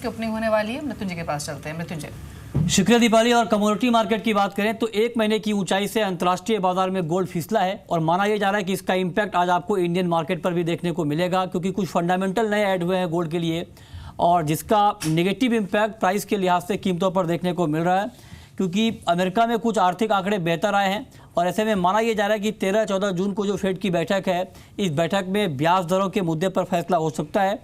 की ओपनिंग होने वाली है। मृत्युंजय के पास चलते हैं। मृत्युंजय, शुक्रिया दीपाली। और कमोडिटी मार्केट की बात करें तो एक महीने की ऊंचाई से अंतर्राष्ट्रीय बाजार में गोल्ड फिसला है और माना यह जा रहा है कि इसका इम्पैक्ट आज आपको इंडियन मार्केट पर भी देखने को मिलेगा, क्योंकि कुछ फंडामेंटल नए ऐड हुए हैं गोल्ड के लिए और जिसका नेगेटिव इम्पैक्ट प्राइस के लिहाज से कीमतों पर देखने को मिल रहा है, क्योंकि अमेरिका में कुछ आर्थिक आंकड़े बेहतर आए हैं और ऐसे में माना यह जा रहा है कि 13-14 जून को जो फेड की बैठक है, इस बैठक में ब्याज दरों के मुद्दे पर फैसला हो सकता है।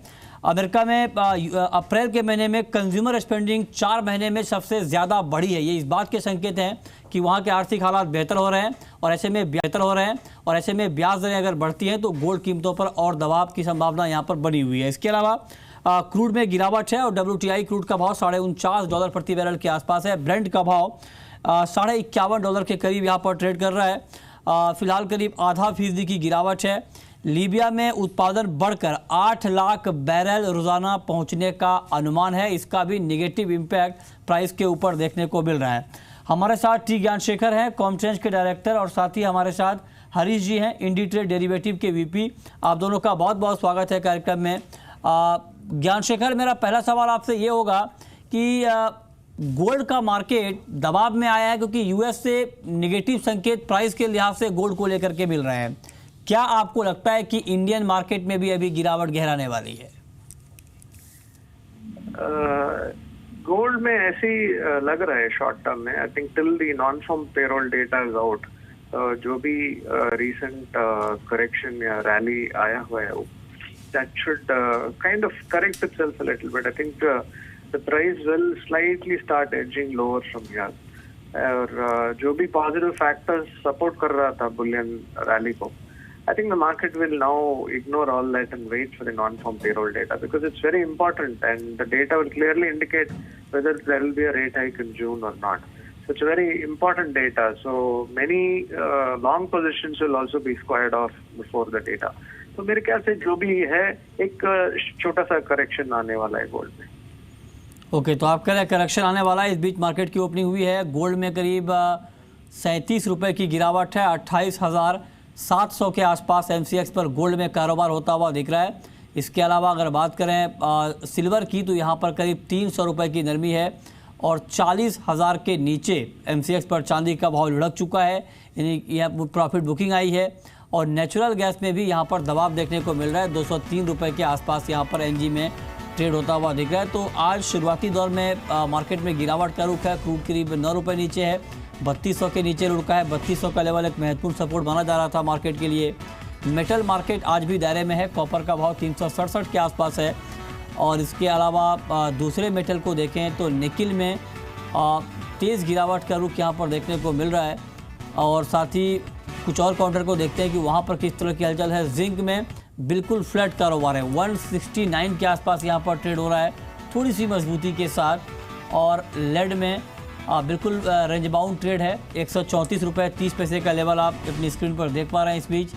अमेरिका में अप्रैल के महीने में कंज्यूमर स्पेंडिंग 4 महीने में सबसे ज़्यादा बढ़ी है। ये इस बात के संकेत हैं कि वहाँ के आर्थिक हालात बेहतर हो रहे हैं और ऐसे में ब्याज दरें अगर बढ़ती हैं तो गोल्ड कीमतों पर और दबाव की संभावना यहाँ पर बनी हुई है। इसके अलावा क्रूड में गिरावट है और WTI क्रूड का भाव $49 प्रति बैरल के आसपास है। ब्रेंट का भाव $51 के करीब यहाँ पर ट्रेड कर रहा है। फिलहाल करीब 0.5% की गिरावट है। लीबिया में उत्पादन बढ़कर 8 लाख बैरल रोजाना पहुंचने का अनुमान है। इसका भी नेगेटिव इम्पैक्ट प्राइस के ऊपर देखने को मिल रहा है। हमारे साथ टी ज्ञानशेखर हैं, कॉमट्रेंज के डायरेक्टर, और साथ ही हमारे साथ हरीश जी हैं, इंडीट्रेड डेरिवेटिव के VP। आप दोनों का बहुत बहुत स्वागत है कार्यक्रम में। ज्ञानशेखर, मेरा पहला सवाल आपसे ये होगा कि गोल्ड का मार्केट दबाव में आया है क्योंकि US से नेगेटिव संकेत प्राइस के लिहाज से गोल्ड को लेकर के मिल रहे हैं। क्या आपको लगता है कि इंडियन मार्केट में भी अभी गिरावट गहराने वाली है? गोल्ड में ऐसी लग रहा है शॉर्ट टर्म में। I think till the non farm payroll data is out, जो भी रिसेंट करेक्शन या रैली आया हुआ है that should kind of correct itself a little bit. I think the price will slightly start edging lower from here. और जो भी positive factors support कर रहा था बुलियन रैली को, I think the market will now ignore all that and wait for the non-farm payroll data because it's very important and the data will clearly indicate whether there will be a rate hike in June or not. So it's a very important data. So many long positions will also be squared off before the data. तो मेरे ख्याल से जो भी है एक छोटा सा करेक्शन आने वाला है गोल्ड में। ओके, तो आप कह रहे हैं करेक्शन आने वाला है। इस बीच मार्केट की ओपनिंग हुई है, गोल्ड में करीब 37 रुपये की गिरावट है। 28,700 के आसपास MCX पर गोल्ड में कारोबार होता हुआ दिख रहा है। इसके अलावा अगर बात करें सिल्वर की तो यहाँ पर करीब 300 रुपये की नरमी है और 40,000 के नीचे MCX पर चांदी का भाव लुढ़क चुका है, यानी यह प्रॉफिट बुकिंग आई है। और नेचुरल गैस में भी यहाँ पर दबाव देखने को मिल रहा है। 203 रुपये के आसपास यहाँ पर NG में ट्रेड होता हुआ दिख रहा है। तो आज शुरुआती दौर में मार्केट में गिरावट का रुख है। क्रूड करीब 9 रुपये नीचे है, 3200 के नीचे रुका है। 3200 का लेवल एक महत्वपूर्ण सपोर्ट माना जा रहा था मार्केट के लिए। मेटल मार्केट आज भी दायरे में है। कॉपर का भाव 367 के आसपास है। और इसके अलावा दूसरे मेटल को देखें तो निकिल में तेज़ गिरावट का रुख यहाँ पर देखने को मिल रहा है। और साथ ही कुछ और काउंटर को देखते हैं कि वहाँ पर किस तरह की हलचल है। जिंक में बिल्कुल फ्लैट कारोबार है, 169 के आसपास यहाँ पर ट्रेड हो रहा है, थोड़ी सी मजबूती के साथ। और लेड में बिल्कुल रेंज बाउंड ट्रेड है। 134 रुपये 30 पैसे का लेवल आप अपनी स्क्रीन पर देख पा रहे हैं इस बीच।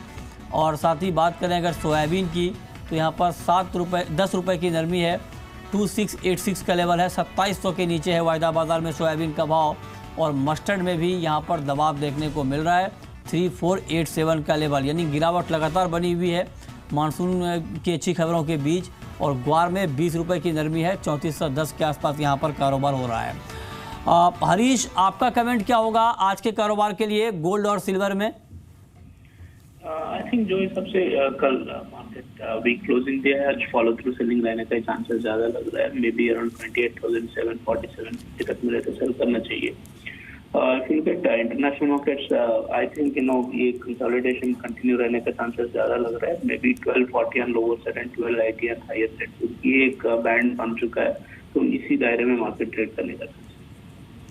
और साथ ही बात करें अगर सोयाबीन की तो यहाँ पर 10 रुपये की नरमी है। 2686 का लेवल है, 2700 के नीचे है वायदा बाजार में सोयाबीन का भाव। और मस्टर्ड में भी यहाँ पर दबाव देखने को मिल रहा है, 3487 का लेवल, यानी गिरावट लगातार बनी हुई है मानसून की अच्छी खबरों के बीच। और ग्वार में 20 रुपये की नरमी है, 3410 के आसपास यहाँ पर कारोबार हो रहा है। हरीश, आपका कमेंट क्या होगा आज के कारोबार के लिए गोल्ड और सिल्वर में? आई थिंक जो सबसे कल मार्केट वीक क्लोजिंग दिया है, आज फॉलो थ्रू सेलिंग रहने का चांसेस ज्यादा लग रहा है। मे बी अराउंड 28,747 तक मिले तो सेल करना चाहिए। If you look at international markets, I think ये consolidation continue रहने का chances ज़्यादा लग रहा है। Maybe 1240 on lower side and 1280 on higher side, तो ये एक बैंड बन चुका है, तो इसी दायरे में मार्केट ट्रेड करने का।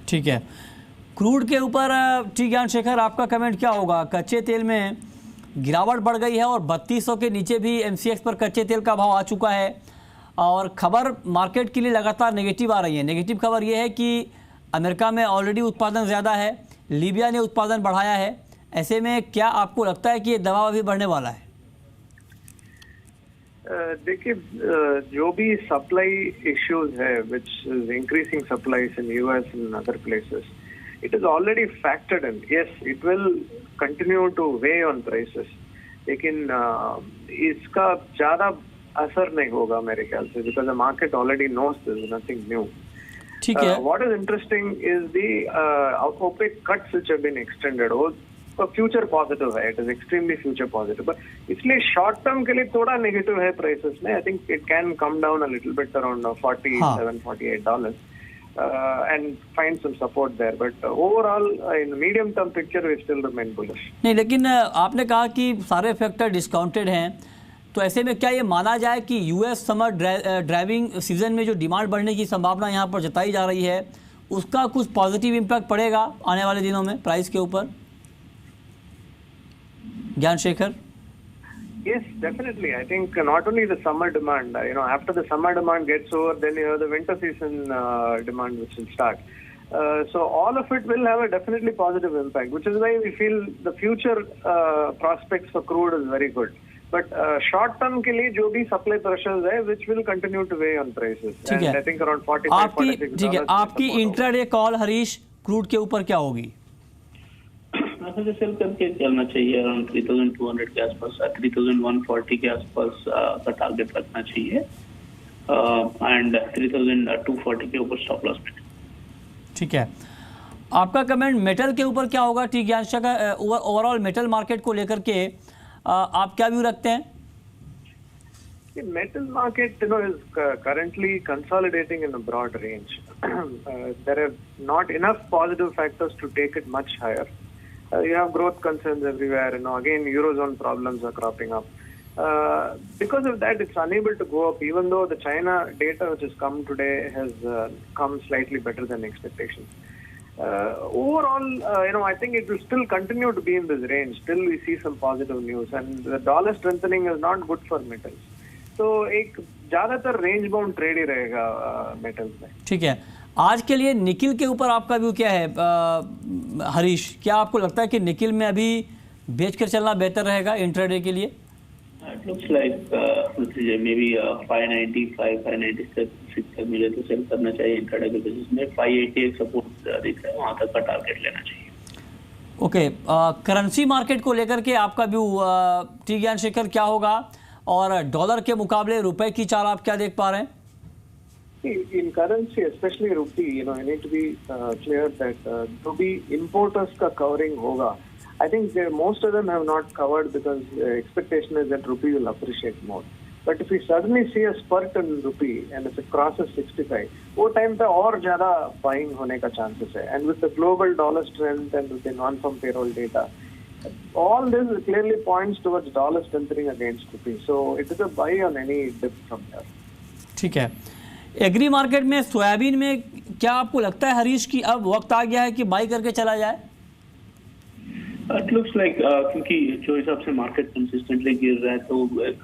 ठीक है, क्रूड के ऊपर टी ज्ञानशेखर आपका कमेंट क्या होगा? कच्चे तेल में गिरावट बढ़ गई है और 3200 के नीचे भी MCX पर कच्चे तेल का भाव आ चुका है। और खबर मार्केट के लिए लगातार नेगेटिव आ रही है। नेगेटिव खबर ये है कि अमेरिका में ऑलरेडी उत्पादन ज़्यादा है, लीबिया ने उत्पादन बढ़ाया है। ऐसे में क्या आपको लगता है कि ये दबाव अभी बढ़ने वाला है? देखिए, जो भी सप्लाई इश्यूज है which is increasing supplies in US and other places, it is already factored in. Yes, it will continue to weigh on prices, लेकिन इसका ज़्यादा असर नहीं होगा मेरे ख्याल से, because the market already knows this, nothing new. ठीक है. What is interesting is the OPEC cuts which have been extended. वो फ्यूचर पॉजिटिव है, it is extremely future positive. But इसलिए शॉर्ट टर्म के लिए थोड़ा नेगेटिव है प्राइसेस में. I think it can come down a little bit around $47-48 and find some support there. But overall, in medium term picture, we still remain bullish. नहीं, लेकिन आपने कहा कि सारे फैक्टर डिस्काउंटेड हैं, तो ऐसे में क्या ये माना जाए कि यूएस समर ड्राइविंग सीजन में जो डिमांड बढ़ने की संभावना यहाँ पर जताई जा रही है, उसका कुछ पॉजिटिव इम्पैक्ट पड़ेगा आने वाले दिनों में प्राइस के ऊपर? ज्ञान Shekhar? Yes, definitely. I think not only the summer demand, after the summer demand gets over, then you have the winter season demand which will start. So all of it will have a definitely positive impact, which is why we feel the future prospects for crude is very good. But short term के लिए जो भी supply pressures है, which will continue to weigh on prices. ठीक है. I think around $45-46. ठीक है. आपकी इंट्राडे कॉल हरीश क्रूड के ऊपर क्या होगी? ऐसे सेल करके चलना चाहिए. अराउंड 3200 के आसपास, 3140 के आसपास का टारगेट रखना चाहिए, एंड 3240 के ऊपर स्टॉप लॉस. ठीक है. आपका कमेंट मेटल के ऊपर क्या होगा? ठीक ज्ञान शेखर, ओवरऑल मेटल मार्केट को लेकर के आप क्या व्यू रखते हैं? The metal market, is currently consolidating in a broad range. There are not enough positive factors to take it much higher. You have growth concerns everywhere. Again, Eurozone problems are cropping up. Because of that, it's unable to go up, even though the China data which has come today has come slightly better than expectations. Overall, I think it will still continue to be in this range till we see some positive news. And the dollar strengthening is not good for metals. So, एक ज़्यादातर range bound trade ही रहेगा metals में. ठीक है. आज के लिए nickel के ऊपर आपका व्यू क्या है हरीश? क्या आपको लगता है कि निकिल में अभी बेचकर चलना बेहतर रहेगा इंट्राडे के लिए? It looks like maybe 595-596 तक मिले तो सेल करना चाहिए इंट्राडे के बेसिस में. 580 एक सपोर्ट दिख रहा है, वहाँ तक का टारगेट लेना चाहिए. ओके. करेंसी मार्केट को लेकर के आपका व्यू टी ज्ञान शेखर क्या होगा, और डॉलर के मुकाबले रुपए की चाल आप क्या देख पा रहे हैं? In currency, especially rupee, you need to be clear that जो भी importers का covering होगा, I think most of them have not covered because expectation is that rupee will appreciate more. But if we suddenly see a spurt in rupee and if it crosses 65, वो time पे और ज़्यादा buying होने का chances है. And with the global dollar strength and with the non-farm payroll data, all this clearly points towards dollar strengthening against rupee. So it is a buy on any dip from here. ठीक है. Agri market में soybean में क्या आपको लगता है हरीश कि अब वक्त आ गया है कि बाई करके चला जाए? इट लुक्स लाइक क्योंकि जो हिसाब से मार्केट कंसिस्टेंटली गिर रहा है, तो एक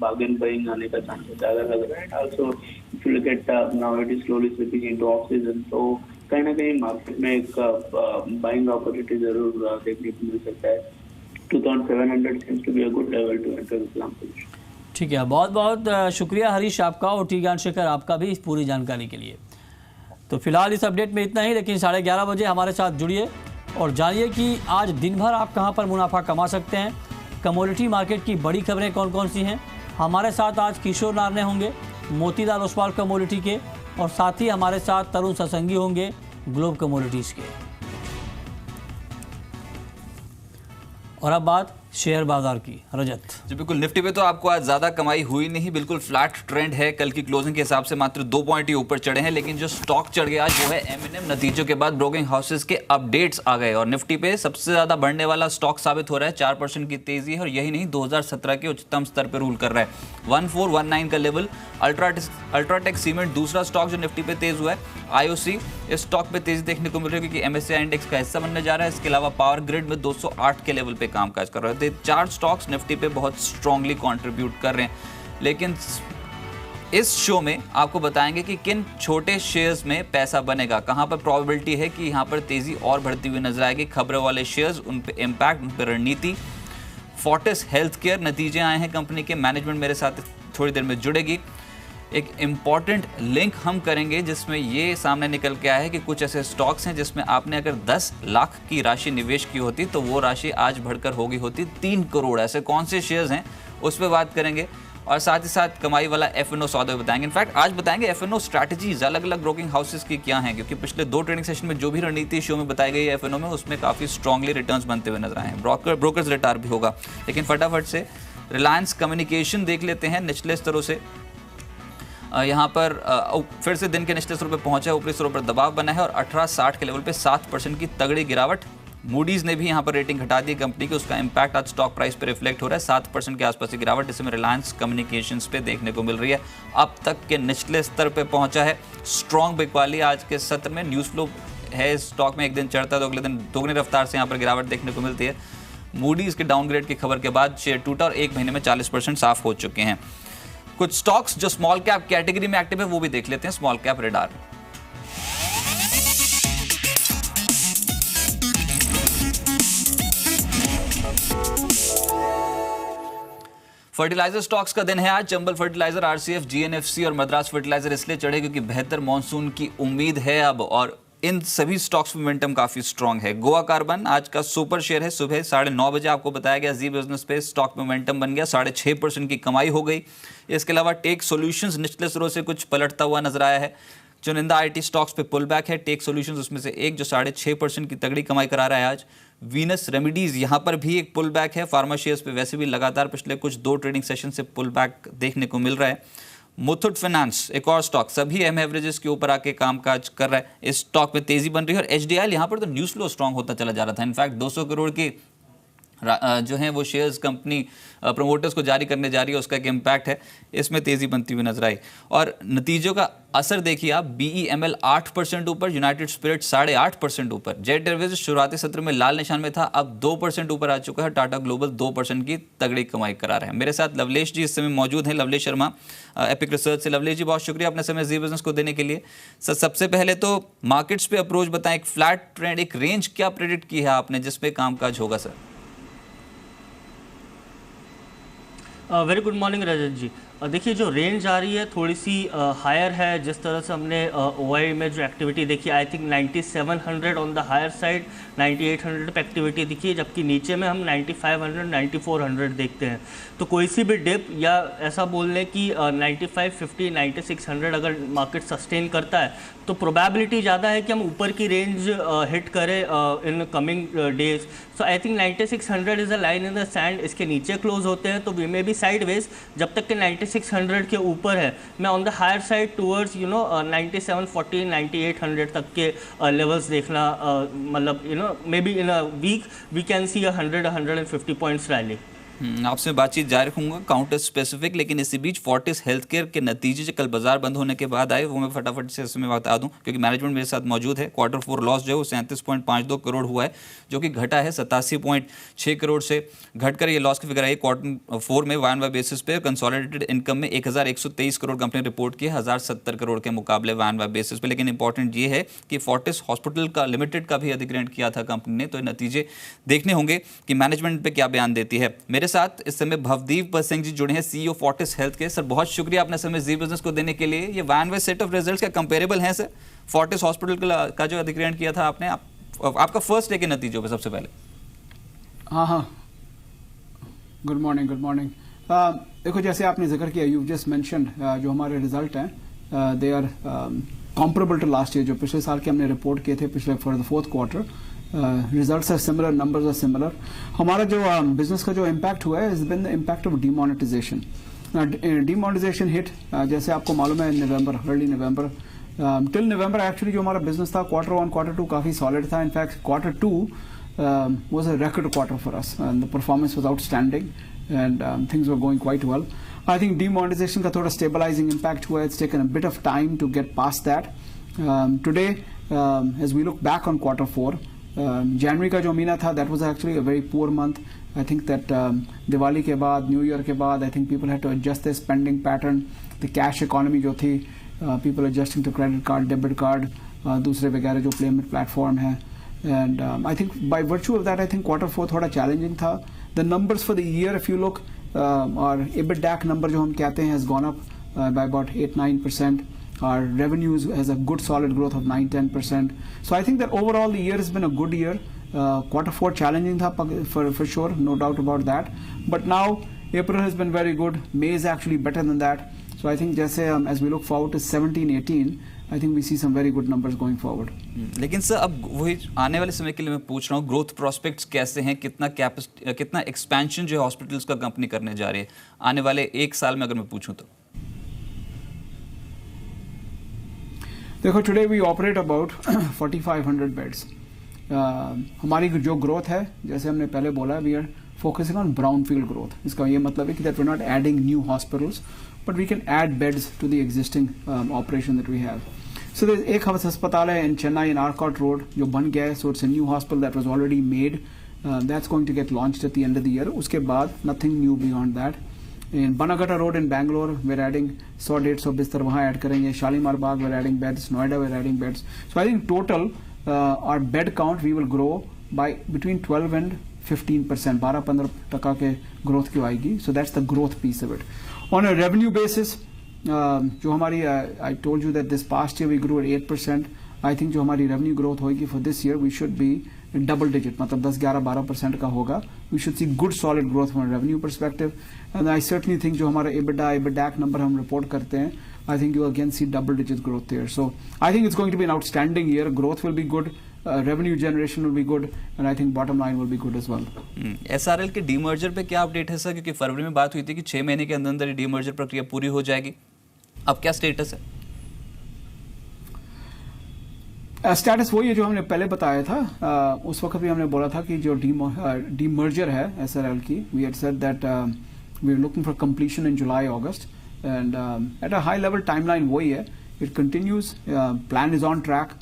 बार्गेन बाइंग आने का चांसेस ज्यादा लग रहा है. Also if you look at now it is slowly slipping into off season, तो कहीं ना कहीं मार्केट में एक बाइंग अपॉर्चुनिटी जरूर देखने को मिल सकता है. 2700 seems to be a good level to enter the long position. ठीक है. बहुत बहुत शुक्रिया हरीश आपका, और टी ज्ञान शेखर आपका भी इस पूरी जानकारी के लिए. तो फिलहाल इस अपडेट में इतना ही, लेकिन 11:30 बजे हमारे साथ जुड़िए और जानिए कि आज दिन भर आप कहां पर मुनाफा कमा सकते हैं. कमोडिटी मार्केट की बड़ी खबरें कौन कौन सी हैं. हमारे साथ आज किशोर नारने होंगे मोतीलाल ओसवाल कमोडिटी के, और साथ ही हमारे साथ तरुण ससंगी होंगे ग्लोब कमोडिटीज़ के. और अब बात शेयर बाजार की. रजत जी बिल्कुल. निफ्टी पे तो आपको आज ज़्यादा कमाई हुई नहीं, बिल्कुल फ्लैट ट्रेंड है. कल की क्लोजिंग के हिसाब से मात्र 2 पॉइंट ही ऊपर चढ़े हैं, लेकिन जो स्टॉक चढ़ गया आज वो है M&M. नतीजों के बाद ब्रोकिंग हाउसेस के अपडेट्स आ गए और निफ्टी पे सबसे ज़्यादा बढ़ने वाला स्टॉक साबित हो रहा है. 4% की तेजी है, और यही नहीं 2017 के उच्चतम स्तर पर रूल कर रहा है. 1419 का लेवल. अल्ट्राटेक सीमेंट दूसरा स्टॉक जो निफ्टी पे तेज हुआ है. IOC इस स्टॉक पे तेजी देखने को मिल रही है क्योंकि MSCI इंडेक्स का हिस्सा बनने जा रहा है. इसके अलावा पावर ग्रिड में 208 के लेवल पे कामकाज कर रहे हैं. 4 स्टॉक्स निफ्टी पे बहुत स्ट्रांगली कंट्रीब्यूट कर रहे हैं. लेकिन इस शो में आपको बताएंगे कि किन छोटे शेयर्स में पैसा बनेगा, कहां पर प्रोबेबिलिटी है कि यहां पर तेजी और बढ़ती हुई नजर आएगी. खबरों वाले शेयर्स, उन पे इंपैक्ट, उन पे रणनीति. फोर्टिस हेल्थ केयर नतीजे आए हैं कंपनी के. मैनेजमेंट मेरे साथ थोड़ी देर में जुड़ेगी. एक इम्पॉर्टेंट लिंक हम करेंगे जिसमें ये सामने निकल के आया है कि कुछ ऐसे स्टॉक्स हैं जिसमें आपने अगर 10 लाख की राशि निवेश की होती तो वो राशि आज बढ़कर होगी होती 3 करोड़. ऐसे कौन से शेयर्स हैं उस पर बात करेंगे. और साथ ही साथ कमाई वाला F&O सौदा भी बताएंगे। इनफैक्ट आज बताएंगे F&O स्ट्रैटेजीज अलग अलग ब्रोकिंग हाउसेस की क्या हैं, क्योंकि पिछले 2 ट्रेडिंग सेशन में जो भी रणनीति शो में बताई गई है F&O में, उसमें काफ़ी स्ट्रांगली रिटर्न्स बनते हुए नजर आए हैं। ब्रोकर्स रिटायर भी होगा। लेकिन फटाफट से रिलायंस कम्युनिकेशन देख लेते हैं निचले स्तरों से। यहाँ पर फिर से दिन के निचले स्तरों पर पहुंचा है, ऊपरी स्तरों पर दबाव बना है और 1860 के लेवल पे 7% की तगड़ी गिरावट। मूडीज ने भी यहाँ पर रेटिंग घटा दी कंपनी की, उसका इंपैक्ट आज स्टॉक प्राइस पे रिफ्लेक्ट हो रहा है। 7% के आसपास की गिरावट इसमें रिलायंस कम्युनिकेशंस पे देखने को मिल रही है। अब तक के निचले स्तर पे पहुंचा है। स्ट्रॉन्ग बिकवाली आज के सत्र में, न्यूज फ्लो है स्टॉक में, एक दिन चढ़ता है तो अगले दिन दोगुनी रफ्तार से यहाँ पर गिरावट देखने को मिलती है। मूडीज के डाउनग्रेड की खबर के बाद शेयर टूटा और 1 महीने में 40% साफ हो चुके हैं। कुछ स्टॉक्स जो स्मॉल कैप कैटेगरी में एक्टिव है वो भी देख लेते हैं small cap radar. Fertilizer stocks का दिन है आज। चंबल फर्टिलाइजर, आरसीएफ, जीएनएफसी और मद्रास फर्टिलाइजर इसलिए चढ़े क्योंकि बेहतर मॉनसून की उम्मीद है अब, और इन सभी स्टॉक्स में मोमेंटम काफी स्ट्रांग है। गोवा कार्बन आज का सुपर शेयर है। सुबह 9:30 बजे आपको बताया गया जी बिजनेस पे स्टॉक में मोमेंटम बन गया, 6.5% की कमाई हो गई। इसके अलावा टेक सॉल्यूशंस निचले स्तरों से कुछ पलटता हुआ नजर आया है। चुनिंदा आईटी स्टॉक्स पे पुल बैक है। टेक सॉल्यूशंस उसमें से एक जो 6.5% की तगड़ी कमाई करा रहा है आज। वीनस रेमेडीज यहाँ पर भी एक पुल बैक है। फार्मा शेयर्स पे वैसे भी लगातार पिछले कुछ 2 ट्रेडिंग सेशन से पुल बैक देखने को मिल रहा है। मुथूट फाइनेंस एक और स्टॉक सभी एम एवरेजेस के ऊपर आके कामकाज कर रहा है। इस स्टॉक में तेजी बन रही है। और एचडीआईएल यहाँ पर तो न्यूज फ्लो स्ट्रांग होता चला जा रहा था। इनफैक्ट 200 करोड़ की जो है वो शेयर्स कंपनी प्रमोटर्स को जारी करने जा रही है, उसका एक इम्पैक्ट है, इसमें तेजी बनती हुई नजर आई। और नतीजों का असर देखिए आप, बीईएमएल 8% ऊपर, यूनाइटेड स्पिरिट 8.5% ऊपर। जेट एयरवेज शुरुआती सत्र में लाल निशान में था, अब 2% ऊपर आ चुका है। टाटा ग्लोबल 2% की तगड़ी कमाई करा रहे हैं। मेरे साथ लवलेश जी इस समय मौजूद हैं, लवलेश शर्मा एपिक रिसर्च से। लवलेश जी बहुत शुक्रिया अपने समय जी बिजनेस को देने के लिए। सर सबसे पहले तो मार्केट्स पे अप्रोच बताएं, एक फ्लैट ट्रेंड, एक रेंज क्या प्रेडिक्ट की है आपने जिसपे कामकाज होगा सर? वेरी गुड मॉर्निंग रजत जी। देखिए जो रेंज आ रही है थोड़ी सी हायर है। जिस तरह से हमने ओआई में जो एक्टिविटी देखी, I think 9700 on the higher side, 9800 पे एक्टिविटी दिखी, जबकि नीचे में हम 9500 9400 देखते हैं। तो कोई सी भी डिप या ऐसा बोल लें कि 9550 9600 अगर मार्केट सस्टेन करता है तो प्रोबेबिलिटी ज़्यादा है कि हम ऊपर की रेंज हिट करें in coming days. So I think 9600 is a line in the sand. इसके नीचे क्लोज होते हैं तो वी मे बी साइडवेज। जब तक कि 9600 के ऊपर है, मैं on the higher side towards 9740 9800 तक के लेवल्स देखना, मतलब maybe in a week we can see 150 points rally. आपसे बातचीत जारी रखूंगा काउंटर स्पेसिफिक, लेकिन इसी बीच फोर्टिस हेल्थकेयर के नतीजे जो कल बाजार बंद होने के बाद आए वो मैं फटाफट से इसमें बता दूं, क्योंकि मैनेजमेंट मेरे साथ मौजूद है। Q4 लॉस जो है वो 37.52 करोड़ हुआ है, जो कि घटा है 87.6 करोड़ से। घटकर ये लॉस की फिगर आई Q4 में YoY बेसिस पे। कंसोलिडेटेड इनकम में 1123 करोड़ कंपनी रिपोर्ट की है, 1070 करोड़ के मुकाबले YoY बेसिस पे। लेकिन इंपॉर्टेंट ये है कि फोर्टिस हॉस्पिटल का लिमिटेड का भी अधिग्रहण किया था कंपनी ने, तो नतीजे देखने होंगे कि मैनेजमेंट पे क्या बयान देती है। मेरे साथ इस समय भवदीप सिंह जी जुड़े हैं, सीईओ फोर्टिस हेल्थ के। सर बहुत शुक्रिया अपने समय जी बिजनेस को देने के लिए। ये YoY सेट ऑफ रिजल्ट्स क्या कंपेरेबल हैं सर? फोर्टिस हॉस्पिटल का जो अधिग्रहण किया था आपने, आपका फर्स्ट डे के नतीजों पे सबसे पहले। हाँ, गुड मॉर्निंग। देखो जैसे आपने जिक्र किया, यू जस्ट मेंशन्ड, जो हमारे रिजल्ट हैं they are comparable to last year. जो पिछले साल के हमने रिपोर्ट किए थे पिछले for the fourth quarter, results are similar, numbers are similar. हमारा जो बिजनेस का जो इम्पैक्ट हुआ है is been the impact of demonetisation. Demonetisation hit, जैसे आपको मालूम है, November, early November till November actually जो हमारा बिजनेस था Q1 Q2 काफी सॉलिड था। In fact Q2 was a record quarter for us and the performance was outstanding and things were going quite well. I think demonetization का थोड़ा stabilizing impact हुआ है. It's taken a bit of time to get past that. Today as we look back on Q4, January का जो महीना था, that was actually a very poor month. I think that Diwali के बाद, New Year के बाद, I think people had to adjust their spending pattern. The cash economy जो थी, people adjusting to credit card, debit card, दूसरे वगैरह जो payment platform है. And I think by virtue of that, I think Q4 थोड़ा challenging था. The numbers for the year, if you look, our EBITDA number जो हम कहते हैं has gone up by about 8-9%. Our revenues has a good solid growth of 9-10%. So I think that overall the year has been a good year. Q4 challenging था for sure, no doubt about that. But now April has been very good. May is actually better than that. So I think जैसे as we look forward to 17-18, I think we see some very good numbers going forward. लेकिन sir अब वही आने वाले समय के लिए मैं पूछ रहा हूँ, ग्रोथ प्रोस्पेक्ट्स कैसे हैं, कितना एक्सपेंशन जो है हॉस्पिटल्स का कंपनी करने जा रही है आने वाले एक साल में, अगर मैं पूछूं तो? देखो, today we operate about 4500 beds. हमारी जो ग्रोथ है, जैसे हमने पहले बोला, we are focusing on brownfield growth. इसका ये मतलब है कि that we are not adding new hospitals, but we can add beds to the existing operation that we have. So एक अस्पताल है इन चेन्नई इन आर्कॉट रोड जो बन गया है. So it's a new hospital that was already made. That's going to get launched at the end of the year. उसके बाद nothing new beyond that. In Bannerghatta road in Bangalore we're adding 100-150 बिस्तर वहाँ ऐड करेंगे. Shalimar Bagh we're adding beds. Noida we're adding beds. So I think total our bed count we will grow by between 12 and 15%. 12-15% के growth क्यों आएगी? So that's the growth piece of it. On a revenue basis, जो हमारी I told you that this past year we grew at 8%. I think जो हमारी revenue growth होगी for this year we should be in double digit, मतलब 10-11-12% का होगा. We should see good solid growth from a revenue perspective. And I certainly think जो हमारा EBITDA number हम report करते हैं, I think you again see double-digit growth there. So I think it's going to be an outstanding year. Growth will be good, revenue generation will be good, and I think bottom line will be good as well. SRL के demerger पे क्या update है sir? क्योंकि फरवरी में बात हुई थी कि 6 महीने के अंदर अंदर डीमर्जर प्रक्रिया पूरी हो जाएगी. अब क्या स्टेटस है? स्टेटस वही है जो हमने पहले बताया था. उस वक्त भी हमने बोला था कि जो डीमर्जर है SRL की, we had said that we are looking for completion in July, August. And at a high level timeline वही है. It continues. Plan is on track.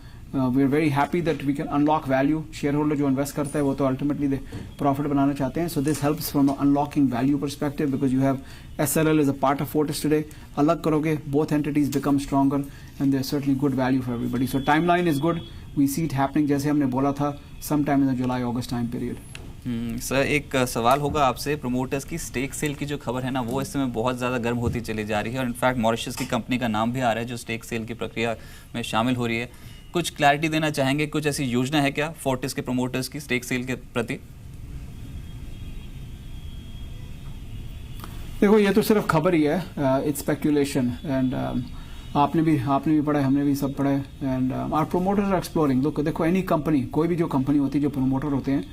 We are very happy that we can unlock value. Shareholder जो invest करता है वो तो ultimately the profit बनाना चाहते हैं. So this helps from an unlocking value perspective because you have SRL as a part of Fortis today. अलग करोगे, both entities become stronger and there's certainly good value for everybody. So timeline is good. We see it happening जैसे हमने बोला था sometime in the July-August time period. Sir एक सवाल होगा आपसे. प्रोमोटर्स की स्टेक सेल की जो खबर है ना, वो इस समय बहुत ज़्यादा गर्म होती चली जा रही है और इनफैक्ट मॉरिशस की कंपनी का नाम भी आ रहा है जो स्टेक सेल की प्रक्रिया में शामिल हो रही है. कुछ क्लैरिटी देना चाहेंगे? कुछ ऐसी योजना है क्या फोर्टिस के प्रोमोटर्स की स्टेक सेल के प्रति? देखो, ये तो सिर्फ खबर ही है. इट्स स्पेक्यूलेशन एंड आपने भी पढ़ा है, हमने भी सब पढ़ा है. And our promoters are exploring. देखो एनी कंपनी, कोई भी जो कंपनी होती है, जो प्रोमोटर होते हैं,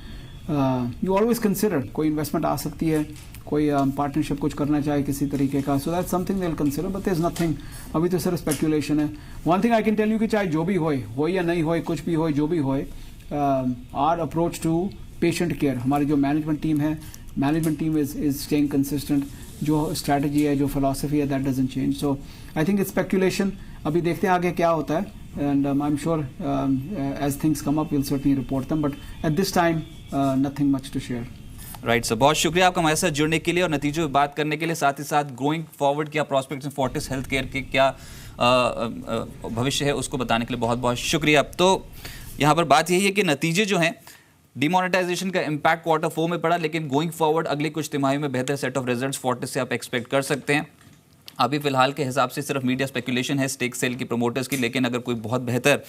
यू ऑलवेज कंसिडर कोई इन्वेस्टमेंट आ सकती है, कोई पार्टनरशिप कुछ करना चाहे किसी तरीके का. So that's something they will consider, but there is nothing. अभी तो सिर्फ स्पेक्यूलेशन है. One thing I can tell you कि चाहे जो भी हो या नहीं हो, कुछ भी हो, जो भी हो, our approach to patient care, हमारी जो management team is staying consistent. जो स्ट्रैटेजी है, जो फिलॉसफी है, that doesn't change. So I think it's speculation. अभी देखते हैं आगे क्या होता है. And I am sure as things come up will certainly report them, but at this time nothing much to share. Right sir, बहुत शुक्रिया आपका हमारे साथ जुड़ने के लिए और नतीजों पर बात करने के लिए. साथ ही साथ गोइंग फॉरवर्ड क्या प्रॉस्पेक्ट्स इन फोर्टिस हेल्थ केयर के क्या भविष्य है उसको बताने के लिए बहुत बहुत शुक्रिया. तो यहाँ पर बात यही है कि नतीजे जो हैं, डिमोनेटाइजेशन का इम्पैक्ट Q4 में पड़ा, लेकिन गोइंग फॉरवर्ड अगले कुछ तिमाही में बेहतर सेट ऑफ रिजल्ट्स फोर्टिस से आप एक्सपेक्ट कर सकते हैं. अभी फिलहाल के हिसाब से सिर्फ मीडिया स्पेकुलेशन है स्टेक सेल की प्रोमोटर्स की, लेकिन अगर कोई बहुत बेहतर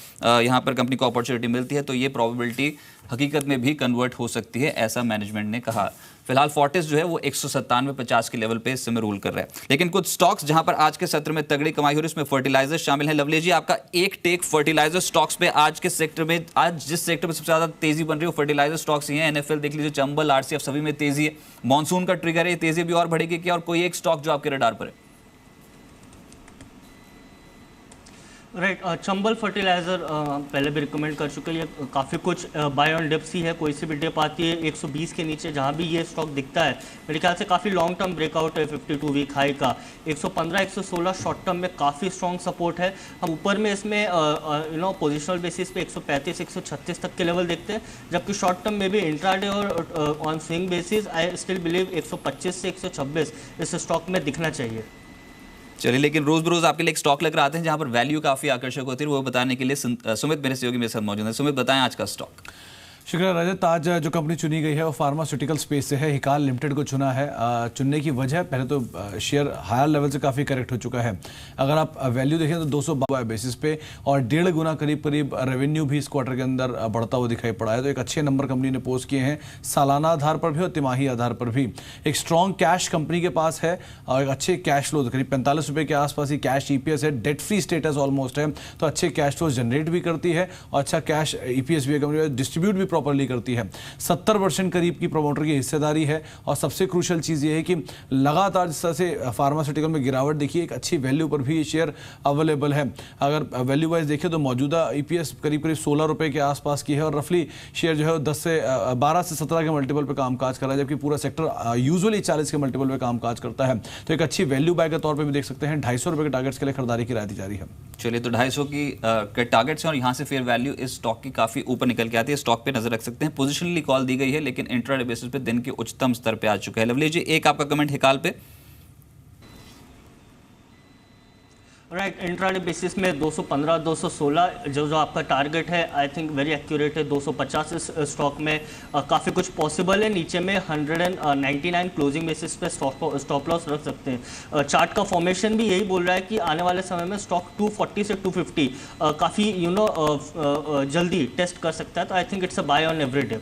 यहाँ पर कंपनी को अपॉर्चुनिटी मिलती है तो ये प्रोबेबिलिटी हकीकत में भी कन्वर्ट हो सकती है, ऐसा मैनेजमेंट ने कहा. फिलहाल फोर्टिस जो है वो 197-50 के लेवल पे इस समय रूल कर रहा है. लेकिन कुछ स्टॉक्स जहां पर आज के सत्र में तगड़ी कमाई हो रही है, उसमें फर्टिलाइजर शामिल है. लवली जी, आपका एक टेक फर्टिलाइजर स्टॉक्स पे आज के सेक्टर में, आज जिस सेक्टर में सबसे ज्यादा तेजी बन रही है वो फर्टिलाइजर स्टॉक्स ही है. NFL देख लीजिए, चंबल, RCF सभी में तेजी है. मानसून का ट्रिगर है, तेजी भी और बढ़ेगी क्या? और कोई एक स्टॉक जो आपके रडार पर है? राइट, चंबल फर्टिलाइज़र पहले भी रिकमेंड कर चुके हैं. ये काफ़ी कुछ बाय ऑन डिप्स ही है, कोई सी भी डिप आती है 120 के नीचे जहाँ भी ये स्टॉक दिखता है, मेरे ख्याल से काफ़ी लॉन्ग टर्म ब्रेकआउट है 52 वीक हाई का. 115-116 शॉर्ट टर्म में काफ़ी स्ट्रॉन्ग सपोर्ट है. हम ऊपर में इसमें पोजिशनल बेसिस पे 135-136 तक के लेवल देखते हैं, जबकि शॉर्ट टर्म में भी इंट्राडे और on swing basis I still believe 125 से 126 इस स्टॉक में दिखना चाहिए. चलिए, लेकिन रोज बरोज आपके लिए एक स्टॉक लेकर आते हैं जहां पर वैल्यू काफी आकर्षक होती है, वो बताने के लिए सुमित मेरे सहयोगी मेरे साथ मौजूद है. सुमित, बताएं आज का स्टॉक. शुक्रिया रजत। आज जो कंपनी चुनी गई है वो फार्मास्यूटिकल स्पेस से है, हिकाल लिमिटेड को चुना है। चुनने की वजह पहले तो शेयर हायर लेवल से काफ़ी करेक्ट हो चुका है। अगर आप वैल्यू देखें तो 252 बेसिस पे और 1.5 गुना करीब रेवेन्यू भी इस क्वार्टर के अंदर बढ़ता हुआ दिखाई पड़ा है। तो एक अच्छे नंबर कंपनी ने पोस्ट किए हैं, सालाना आधार पर भी और तिमाही आधार पर भी। एक स्ट्रॉन्ग कैश कंपनी के पास है और एक अच्छे कैश फ्लो, करीब 45 रुपये के आसपास ही कैश EPS है, डेट फ्री स्टेटस ऑलमोस्ट है, तो अच्छे कैश फ्लो जनरेट भी करती है और अच्छा कैश EPS भी है कंपनी, डिस्ट्रीब्यूट भी प्रॉपर्ली करती है। 70% करीब की प्रमोटर की हिस्सेदारी है और सबसे क्रूशल चीज़ ये है कि लगातार जिस तरह से फार्मास्यूटिकल में गिरावट देखिए, एक अच्छी वैल्यू पर भी ये शेयर अवेलेबल है। अगर वैल्यू वाइज देखें तो मौजूदा EPS करीब 16 रुपये के आसपास की है और रफली शेयर जो है 12 से 17 के मल्टीपल पे कामकाज कर रहा है, जबकि पूरा सेक्टर यूजुअली 40 के मल्टीपल पे कामकाज करता है। तो एक अच्छी वैल्यू बाय के तौर पे भी देख सकते हैं। 250 रुपये के टारगेट्स के लिए खरीदारी की राय दी जा रही है। चलिए, तो 250 के टारगेट्स हैं और यहाँ से फेयर वैल्यू इस स्टॉक की काफी ऊपर निकल के आती है। स्टॉक पे नजर रख सकते हैं। पोजिशनली कॉल दी गई है लेकिन इंट्राडे बेसिस पे दिन के उच्चतम स्तर पे आ चुका है। लवली जी, एक आपका कमेंट हिकाल पे। राइट, इंट्राडे बेसिस में 215 216 जो आपका टारगेट है, आई थिंक वेरी एक्यूरेट है। 250 इस स्टॉक में काफ़ी कुछ पॉसिबल है। नीचे में 199 क्लोजिंग बेसिस पे स्टॉप लॉस रख सकते हैं। चार्ट का फॉर्मेशन भी यही बोल रहा है कि आने वाले समय में स्टॉक 240 से 250 काफ़ी जल्दी टेस्ट कर सकता है। तो I think it's a buy on every day.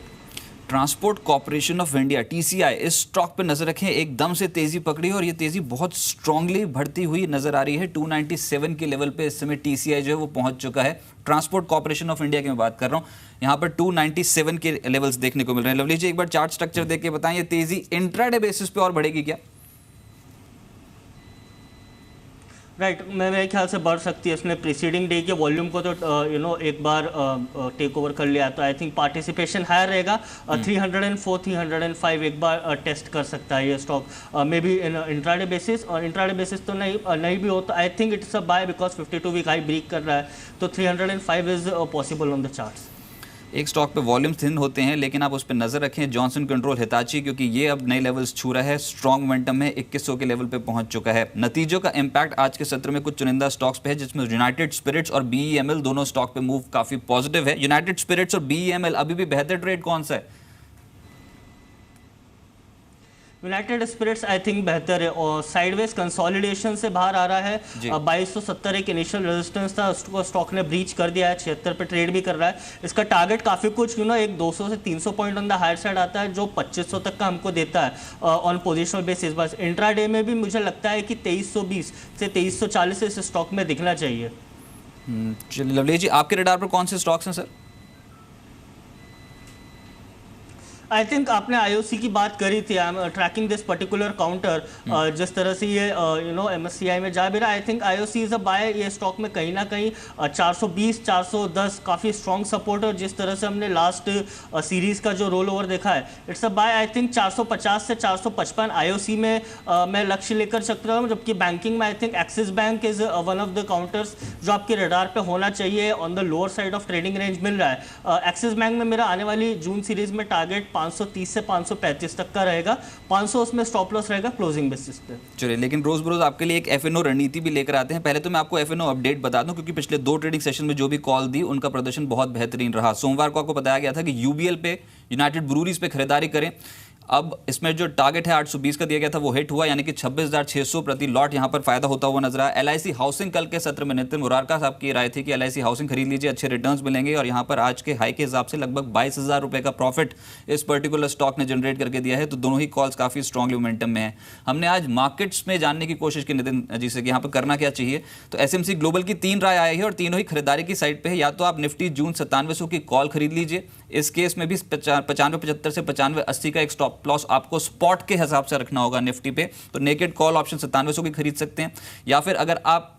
Transport corporation of India TCI, इस स्टॉक पे नजर रखें। एकदम से तेजी पकड़ी और ये तेजी बहुत स्ट्रांगली बढ़ती हुई नजर आ रही है। 297 के लेवल पे इस समय TCI जो है वो पहुंच चुका है। ट्रांसपोर्ट कॉर्पोरेशन ऑफ इंडिया की मैं बात कर रहा हूं, यहां पर 297 के लेवल्स देखने को मिल रहे हैं। लवली जी, एक बार चार्ट स्ट्रक्चर देख के बताएं, ये तेजी इंट्राडे बेसिस पे और बढ़ेगी क्या? राइट, मेरे ख्याल से बढ़ सकती है। इसने प्रीसीडिंग डे के वॉल्यूम को तो एक बार टेक ओवर कर लिया, तो आई थिंक पार्टिसिपेशन हायर रहेगा। 304 305 एक बार टेस्ट कर सकता है ये stock, maybe intraday basis. और इंट्राडे बेसिस तो नहीं भी हो तो I think it's a buy, because 52 week high break कर रहा है। तो 305 is possible on the charts. एक स्टॉक पे वॉल्यूम थिन होते हैं लेकिन आप उस पर नजर रखें, जॉनसन कंट्रोल हिताची, क्योंकि ये अब नए लेवल्स छू रहा है। स्ट्रॉन्ग मोमेंटम में 2100 के लेवल पे पहुंच चुका है। नतीजों का इंपैक्ट आज के सत्र में कुछ चुनिंदा स्टॉक्स पे है, जिसमें यूनाइटेड स्पिरिट्स और BEML दोनों स्टॉक पे मूव काफी पॉजिटिव है। यूनाइटेड स्पिरिट्स और BEML अभी भी बेहतर ट्रेड कौन सा है? यूनाइटेड स्पिरिट्स आई थिंक बेहतर है और साइडवेज कंसोलिडेशन से बाहर आ रहा है। 2270 एक इनिशियल रेजिस्टेंस था, उसको स्टॉक ने ब्रीच कर दिया है। 76 पे ट्रेड भी कर रहा है। इसका टारगेट काफ़ी कुछ एक 200 से 300 point on the higher side आता है, जो 2500 तक का हमको देता है ऑन पोजिशनल बेसिस। बस इंट्राडे में भी मुझे लगता है कि 2320 से 2340 इस स्टॉक में दिखना चाहिए। चलिए लवली जी, आपके रडार पर कौन से स्टॉक्स हैं सर? आई थिंक आपने IOC की बात करी थी। I am tracking this particular counter. जिस तरह से ये MSCI में जा भी रहा है, I think IOC is a buy. ये स्टॉक में कहीं ना कहीं 420 410 काफ़ी स्ट्रॉन्ग सपोर्ट है। जिस तरह से हमने लास्ट सीरीज का जो रोल ओवर देखा है, it's a buy. I think 450 से 455 IOC में मैं लक्ष्य लेकर सकता हूँ। जबकि बैंकिंग में I think Axis bank is one of the counters जो आपके रडार पे होना चाहिए। On the lower side of trading range मिल रहा है। एक्सिस बैंक में मेरा आने वाली जून सीरीज में टारगेट 530 से 535 तक का रहेगा। 500 उसमें स्टॉप लॉस रहेगा क्लोजिंग बेसिस पे। चलिए, लेकिन रोज बरोज आपके लिए एक FNO रणनीति भी लेकर आते हैं। पहले तो मैं आपको FNO अपडेट बता दूं, क्योंकि पिछले 2 ट्रेडिंग सेशन में जो भी कॉल दी उनका प्रदर्शन बहुत बेहतरीन रहा। सोमवार को आपको बताया गया था कि UBL पे, यूनाइटेड ब्रूरीज पे खरीदारी करें। अब इसमें जो टारगेट है 820 का दिया गया था वो हिट हुआ, यानी कि 26,600 प्रति लॉट यहां पर फायदा होता हुआ नजर आया। LIC हाउसिंग कल के सत्र में नितिन मुरारका साहब की राय थी कि LIC हाउसिंग खरीद लीजिए, अच्छे रिटर्न्स मिलेंगे। और यहां पर आज के हाई के हिसाब से लगभग 22,000 रुपए का प्रॉफिट इस पर्टिकुलर स्टॉक ने जनरेट करके दिया है। तो दोनों ही कॉल्स काफी स्ट्रांगली मोमेंटम में है। हमने आज मार्केट्स में जानने की कोशिश की नितिन जी से कि यहाँ पर करना क्या चाहिए। तो SMC ग्लोबल की 3 राय आई है और तीनों ही खरीदारी की साइड पे है। या तो आप निफ्टी जून 9700 की कॉल खरीद लीजिए, इस केस में भी 9575 से 9580 का एक स्टॉप लॉस आपको स्पॉट के हिसाब से रखना होगा निफ्टी पे। तो नेकेड कॉल ऑप्शन 9700 की खरीद सकते हैं, या फिर अगर आप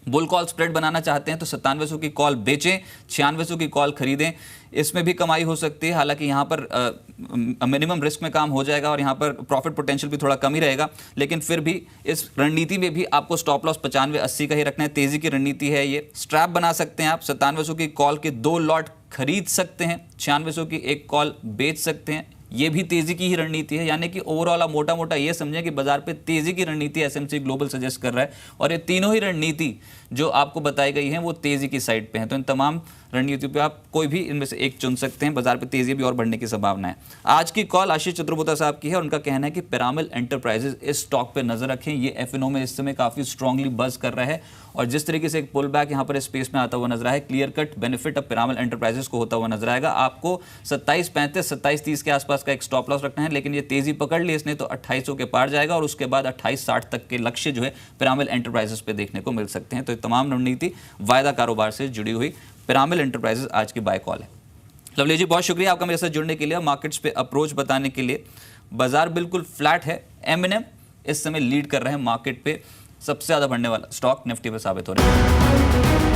बुल कॉल स्प्रेड बनाना चाहते हैं तो 9700 की कॉल बेचें, 9600 की कॉल खरीदें। इसमें भी कमाई हो सकती है। हालांकि यहाँ पर मिनिमम रिस्क में काम हो जाएगा और यहाँ पर प्रॉफिट पोटेंशियल भी थोड़ा कम ही रहेगा, लेकिन फिर भी इस रणनीति में भी आपको स्टॉप लॉस 9580 का ही रखना है। तेजी की रणनीति है ये। स्ट्रैप बना सकते हैं आप। 9700 की कॉल के 2 लॉट खरीद सकते हैं, 9600 की एक कॉल बेच सकते हैं। ये भी तेजी की ही रणनीति है, यानी कि ओवरऑल आप मोटा मोटा ये समझें कि बाजार पे तेजी की रणनीति SMC ग्लोबल सजेस्ट कर रहा है। और ये तीनों ही रणनीति जो आपको बताई गई हैं वो तेजी की साइड पे हैं। तो इन तमाम रणनीति पे आप कोई भी इनमें से एक चुन सकते हैं। बाजार पे तेजी भी और बढ़ने की संभावना है। आज की कॉल आशीष चतुर्वेदी साहब की है। उनका कहना है कि पिरामिल एंटरप्राइजेज इस स्टॉक पे नजर रखें। ये एफएनओ में इस समय काफी स्ट्रांगली बज कर रहा है और जिस तरीके से एक पुल बैक यहाँ पर स्पेस में आता हुआ नजर आया है, क्लियर कट बेनिफिट अब पिरामिल एंटरप्राइजेज को होता हुआ नजर आएगा। आपको 27.35 27.30 के आसपास का एक स्टॉप लॉस रखना है, लेकिन ये तेजी पकड़ ली इसने तो 2800 के पार जाएगा और उसके बाद 2860 तक के लक्ष्य जो है पिरामिल एंटरप्राइजेज पे देखने को मिल सकते हैं। तो तमाम रणनीति वायदा कारोबार से जुड़ी हुई पिरामिल एंटरप्राइजेज आज की बाय कॉल है। लवली जी, बहुत शुक्रिया आपका मेरे साथ जुड़ने के लिए, मार्केट्स पे अप्रोच बताने के लिए। बाजार बिल्कुल फ्लैट है। M&M इस समय लीड कर रहे हैं मार्केट पे, सबसे ज्यादा बढ़ने वाला स्टॉक निफ्टी पे साबित हो रहा है।